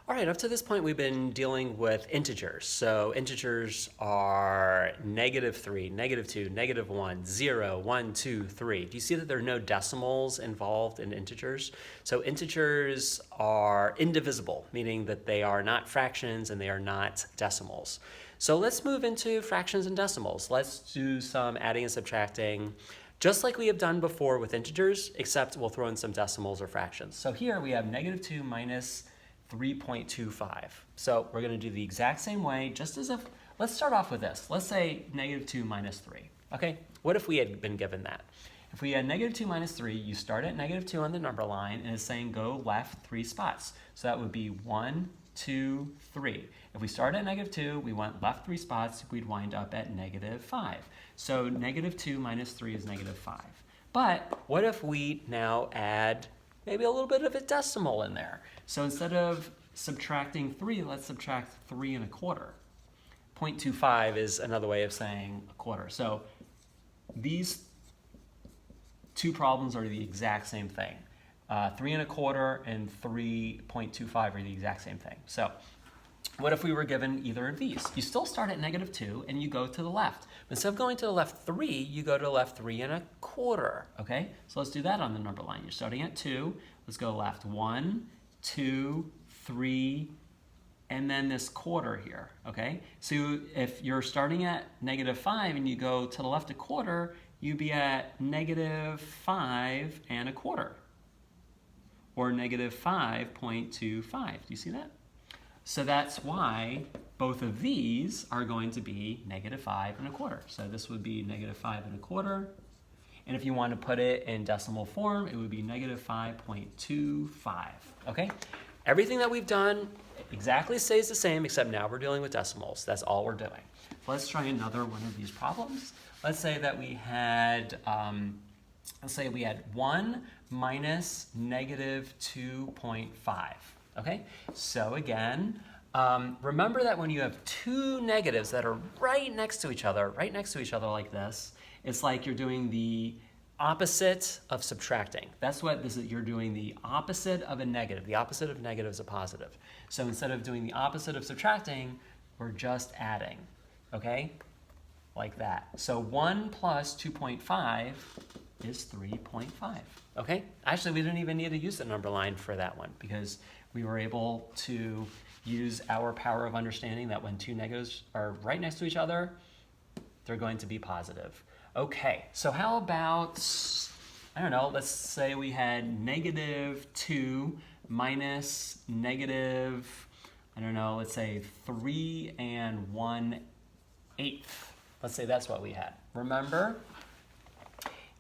All right, up to this point, we've been dealing with integers. So integers are -3, -2, -1, 0, 1, 2, 3. Do you see that there are no decimals involved in integers? So integers are indivisible, meaning that they are not fractions and they are not decimals. So let's move into fractions and decimals. Let's do some adding and subtracting, just like we have done before with integers, except we'll throw in some decimals or fractions. So here we have -2 minus 3.25. So we're going to do the exact same way, just as if, let's start off with this. Let's say -2 minus 3. Okay, what if we had been given that? If we had -2 minus 3, you start at -2 on the number line, and it's saying go left 3 spots. So that would be 1, 2, 3. If we start at -2, we went left 3 spots, we'd wind up at -5. So -2 minus 3 is -5. But what if we now add maybe a little bit of a decimal in there? So instead of subtracting 3, let's subtract 3 1/4. 0.25 is another way of saying a quarter. So these two problems are the exact same thing. 3 1/4 and 3.25 are the exact same thing. So what if we were given either of these? You still start at -2 and you go to the left. But instead of going to the left 3, you go to the left 3 1/4. Okay, so let's do that on the number line. You're starting at 2. Let's go left 1, 2, 3, and then this quarter here. Okay, so if you're starting at -5 and you go to the left 1/4, you'd be at -5 1/4, or -5.25. Do you see that? So that's why both of these are going to be -5 1/4. So this would be -5 1/4. And if you want to put it in decimal form, it would be -5.25. Okay? Everything that we've done exactly stays the same, except now we're dealing with decimals. That's all we're doing. Let's try another one of these problems. Let's say that we had, 1 minus -2.5. Okay, so again, remember that when you have two negatives that are right next to each other like this, it's like you're doing the opposite of subtracting. That's what this is. You're doing the opposite of a negative. The opposite of negative is a positive. So instead of doing the opposite of subtracting, we're just adding, okay? Like that. So 1 plus 2.5 is 3.5, okay? Actually, we didn't even need to use the number line for that one because we were able to use our power of understanding that when two negatives are right next to each other, they're going to be positive. Okay, so how about, I don't know, let's say we had -2 minus negative, I don't know, let's say 3 1/8. Let's say that's what we had. Remember,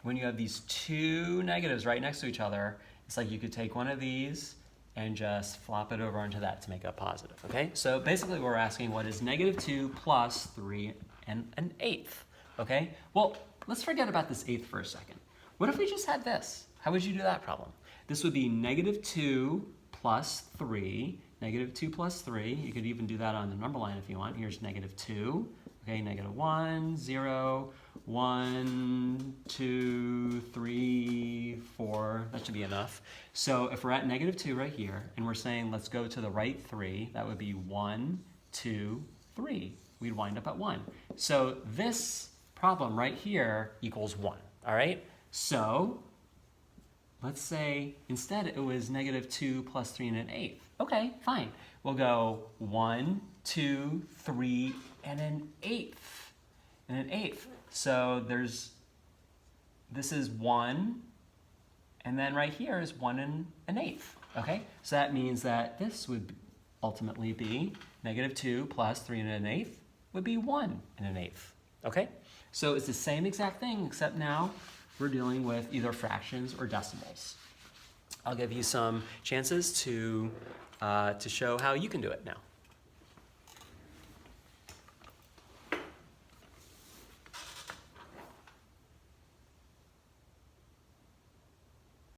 when you have these two negatives right next to each other, it's like you could take one of these and just flop it over onto that to make a positive, okay? So basically we're asking what is -2 plus 3 1/8, okay? Well, let's forget about this eighth for a second. What if we just had this? How would you do that problem? This would be -2 plus 3, -2 plus 3. You could even do that on the number line if you want. Here's -2, okay, -1, 0, 1, 2, 3, 4. That should be enough. So if we're at -2 right here, and we're saying let's go to the right 3, that would be 1, 2, 3. We'd wind up at 1. So this problem right here equals 1, all right? So let's say instead it was -2 plus 3 1/8. Okay, fine. We'll go 1, 2, 3, and 1/8. So this is 1, and then right here is 1 1/8. Okay, so that means that this would ultimately be -2 plus 3 1/8 would be 1 1/8. Okay, so it's the same exact thing, except now we're dealing with either fractions or decimals. I'll give you some chances to show how you can do it now.